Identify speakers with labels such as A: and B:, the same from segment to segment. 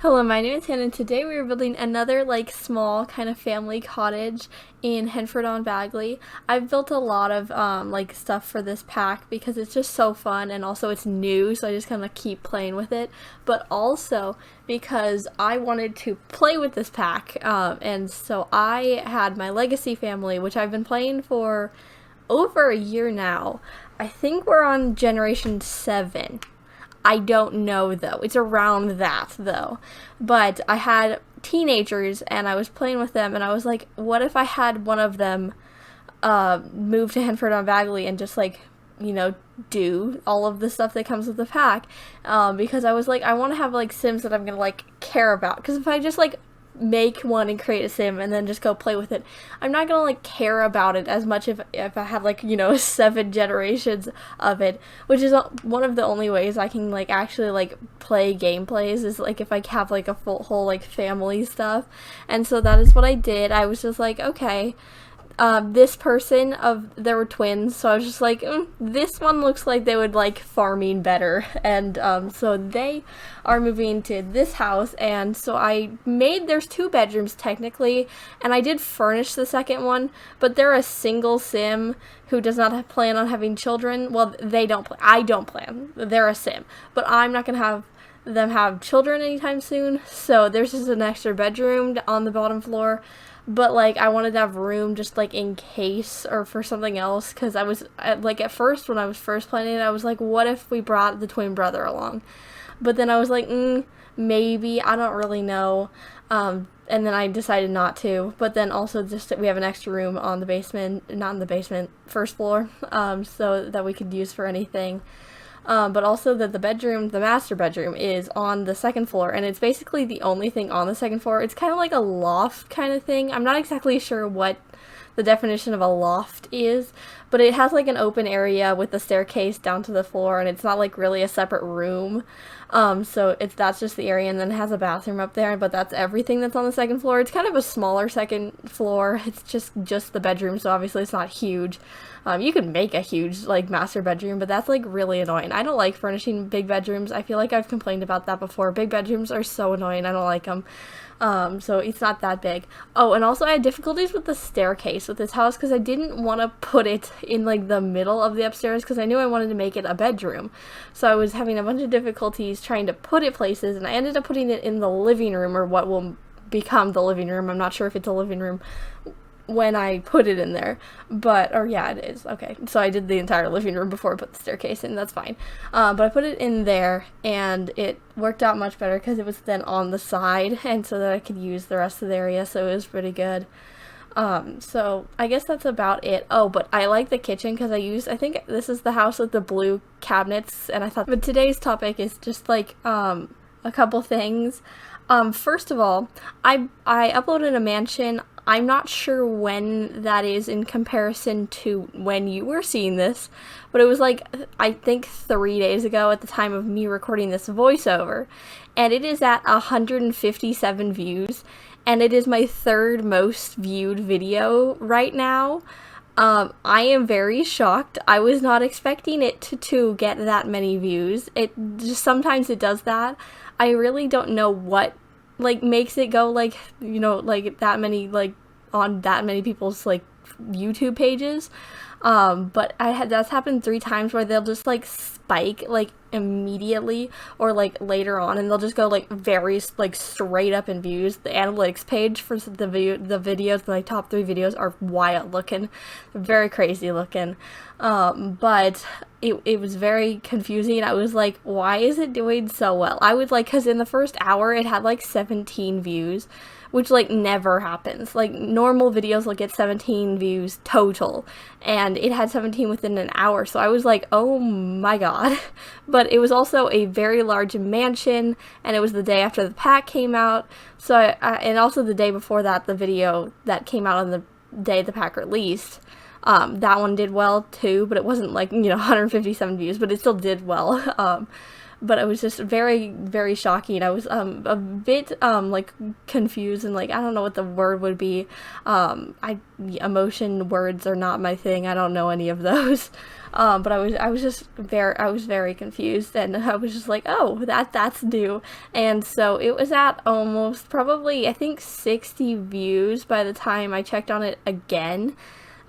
A: Hello, my name is Hannah, and today we are building another small kind of family cottage in Henford-On-Bagley. I've built a lot of stuff for this pack because it's just so fun, and also it's new, so I just kind of keep playing with it. But also because I wanted to play with this pack, and so I had my Legacy family, which I've been playing for over a year now. I think we're on generation 7. I don't know though. It's around that though. But I had teenagers and I was playing with them and I was like, what if I had one of them move to Henford-On-Bagley and just do all of the stuff that comes with the pack, because I was like, I want to have Sims that I'm gonna care about, because if I just make one and create a sim and then just go play with it, I'm not gonna care about it as much if I had 7 generations of it, which is one of the only ways I can actually play gameplays, is if I have a full whole family stuff. And so that is what I did. I was just like, okay, this person, there were twins, so I was just like, this one looks like they would like farming better, and so they are moving to this house. And so there's 2 bedrooms technically, and I did furnish the second one, but they're a single sim who does not plan on having children. Well, they don't plan. I don't plan. They're a sim, but I'm not gonna have them have children anytime soon, so there's just an extra bedroom on the bottom floor. But I wanted to have room just in case or for something else, because I was at first, when I was first planning it, I was like, what if we brought the twin brother along? But then I was like, maybe, I don't really know. And then I decided not to. But then also just we have an extra room on the basement, not in the basement, first floor, so that we could use for anything. But also that the master bedroom, is on the second floor, and it's basically the only thing on the second floor. It's kind of like a loft kind of thing. I'm not exactly sure what the definition of a loft is, but it has an open area with a staircase down to the floor, and it's not really a separate room. So that's just the area, and then it has a bathroom up there, but that's everything that's on the second floor. It's kind of a smaller second floor. It's just the bedroom, so obviously it's not huge. You could make a huge master bedroom, but that's really annoying. I don't like furnishing big bedrooms. I feel like I've complained about that before. Big bedrooms are so annoying. I don't like them. So it's not that big. Oh, and also I had difficulties with the staircase with this house, because I didn't want to put it in the middle of the upstairs, because I knew I wanted to make it a bedroom. So I was having a bunch of difficulties trying to put it places, and I ended up putting it in the living room, or what will become the living room. I'm not sure if it's a living room when I put it in there, or yeah, it is. Okay, so I did the entire living room before I put the staircase in. That's fine. But I put it in there, and it worked out much better because it was then on the side, and so that I could use the rest of the area, so it was pretty good. So I guess that's about it. Oh, but I like the kitchen because I think this is the house with the blue cabinets, and I thought, but today's topic is just a couple things. First of all, I uploaded a mansion. I'm not sure when that is in comparison to when you were seeing this, but it was I think 3 days ago at the time of me recording this voiceover, and it is at 157 views, and it is my 3rd most viewed video right now. I am very shocked. I was not expecting it to get that many views. It just, sometimes it does that. I really don't know what makes it go that many on that many people's YouTube pages. But that's happened 3 times where they'll just spike immediately, or later on, and they'll just go very straight up in views. The analytics page for the videos, the top 3 videos, are wild looking, very crazy looking. But it was very confusing. I was like, why is it doing so well? I would because in the first hour it had 17 views, which never happens. Normal videos will get 17 views total, and it had 17 within an hour, so I was like, oh my god. But it was also a very large mansion, and it was the day after the pack came out, so and also the day before that, the video that came out on the day the pack released, that one did well too, but it wasn't 157 views, but it still did well. but it was just very, very shocking. I was a bit like confused and like I don't know what the word would be. Emotion words are not my thing. I don't know any of those. But I was very confused, and I was just like, oh, that's new. And so it was at almost probably, I think, 60 views by the time I checked on it again.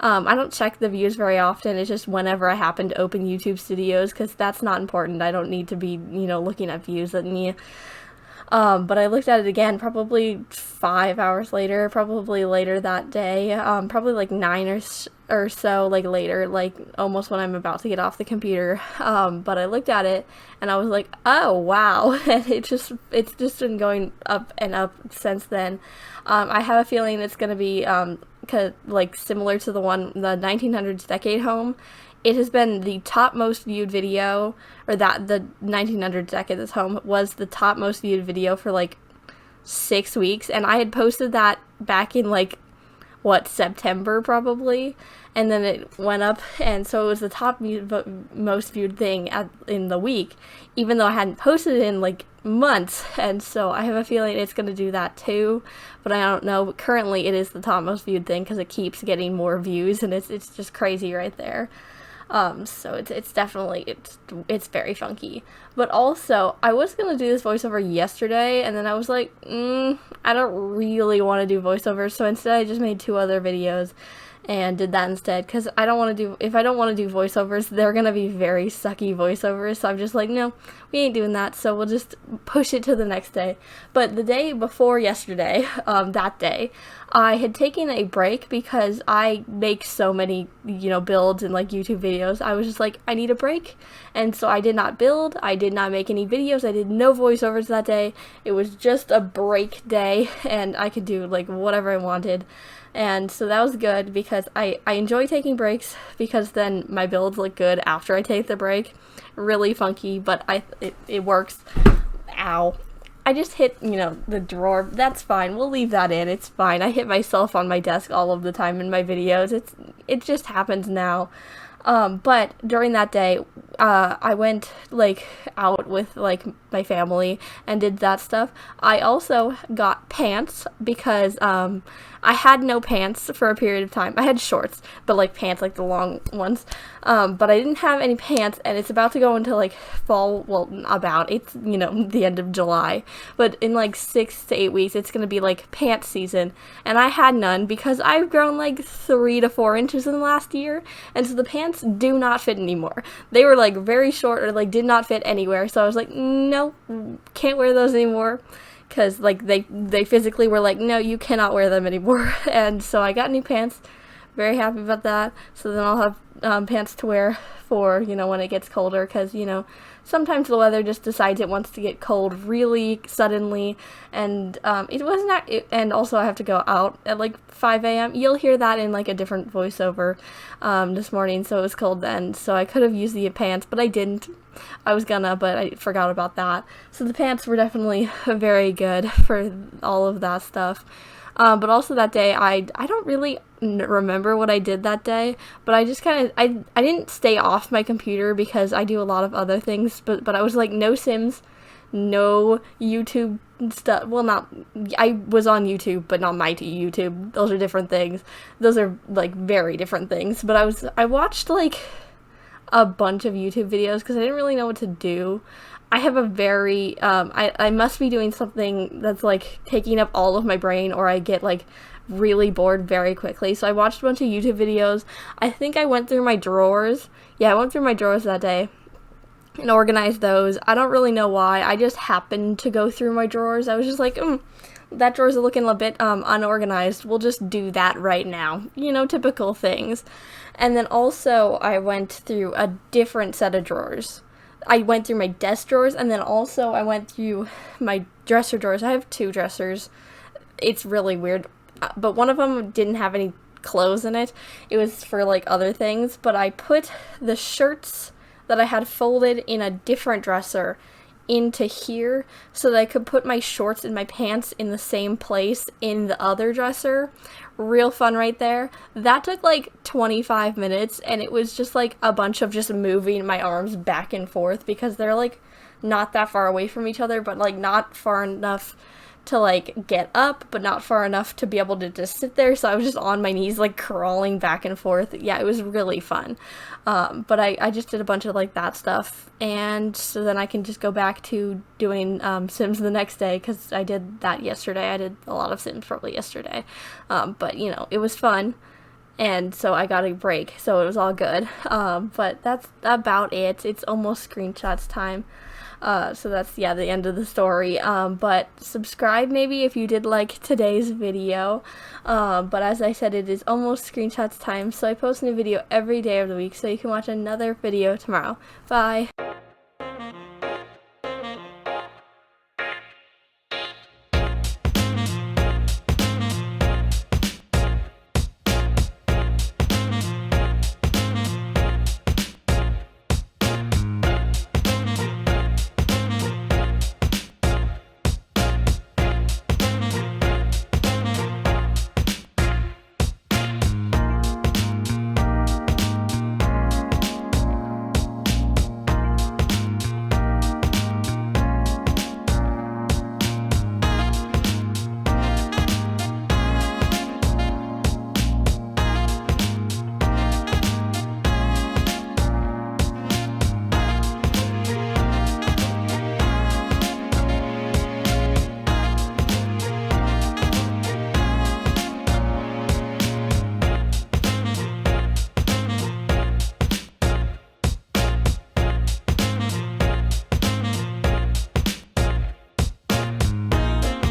A: I don't check the views very often. It's just whenever I happen to open YouTube Studios, because that's not important. I don't need to be, looking at views at me. But I looked at it again probably 5 hours later, probably later that day, probably like 9 or so, like later, like almost when I'm about to get off the computer. But I looked at it and I was like, oh wow, and it's just been going up and up since then. I have a feeling it's gonna be like similar to the 1900s decade home. It has been the top most viewed video, or that the 1900s decade home was the top most viewed video for like 6 weeks, and I had posted that back in like September probably, and then it went up, and so it was the top most viewed thing in the week, even though I hadn't posted it in like months. And so I have a feeling it's going to do that too, but I don't know. But currently it is the top most viewed thing because it keeps getting more views, and it's just crazy right there. So it's definitely, it's very funky. But also, I was gonna do this voiceover yesterday, and then I was like, I don't really want to do voiceovers, so instead I just made 2 other videos and did that instead, because if I don't want to do voiceovers, they're gonna be very sucky voiceovers, so I'm just like, no, we ain't doing that, so we'll just push it to the next day. But the day before yesterday, that day, I had taken a break because I make so many, builds and like YouTube videos. I was just like, I need a break, and so I did not build, I did not make any videos, I did no voiceovers that day. It was just a break day, and I could do like whatever I wanted. And so that was good because I enjoy taking breaks, because then my builds look good after I take the break. Really funky, but it works. Ow. I just hit, the drawer. That's fine. We'll leave that in. It's fine. I hit myself on my desk all of the time in my videos. It just happens now. But during that day, I went like out with like my family and did that stuff. I also got pants because I had no pants for a period of time. I had shorts, but like pants, like the long ones. But I didn't have any pants, and it's about to go into like fall. Well, it's the end of July, but in like 6 to 8 weeks, it's gonna be like pants season, and I had none because I've grown like 3 to 4 inches in the last year, and so the pants do not fit anymore. They were like very short, or like did not fit anywhere. So I was like, no, can't wear those anymore. Because like they physically were like, no, you cannot wear them anymore. And so I got new pants. Very happy about that. So then I'll have pants to wear for when it gets colder, because sometimes the weather just decides it wants to get cold really suddenly, and it was not. And also I have to go out at like 5 a.m. You'll hear that in like a different voiceover this morning. So it was cold then. So I could have used the pants, but I didn't. I was gonna, but I forgot about that. So the pants were definitely very good for all of that stuff. But also that day, I don't really remember what I did that day, but I just kind of, I didn't stay off my computer because I do a lot of other things, but I was like, no Sims, no YouTube stuff. Well, I was on YouTube, but not my YouTube. Those are different things. Those are like very different things. But I watched like a bunch of YouTube videos because I didn't really know what to do. I have a very, I must be doing something that's like taking up all of my brain, or I get like really bored very quickly. So I watched a bunch of YouTube videos. I think I went through my drawers. Yeah, I went through my drawers that day and organized those. I don't really know why. I just happened to go through my drawers. I was just like, that drawer's looking a bit unorganized. We'll just do that right now. Typical things. And then also I went through a different set of drawers. I went through my desk drawers, and then also I went through my dresser drawers. I have 2 dressers. It's really weird, but one of them didn't have any clothes in it. It was for like other things, but I put the shirts that I had folded in a different dresser into here so that I could put my shorts and my pants in the same place in the other dresser. Real fun right there. That took like 25 minutes, and it was just like a bunch of just moving my arms back and forth because they're like not that far away from each other, but like not far enough to like get up, but not far enough to be able to just sit there. So I was just on my knees, like crawling back and forth. Yeah, it was really fun. But I just did a bunch of like that stuff, and so then I can just go back to doing Sims the next day, because I did that yesterday. I did a lot of Sims probably yesterday, but you know, it was fun. And so I got a break, so it was all good. But that's about it. It's almost screenshots time. So that's, yeah, the end of the story. But subscribe maybe if you did like today's video. But as I said, it is almost screenshots time, so I post a new video every day of the week, so you can watch another video tomorrow. Bye!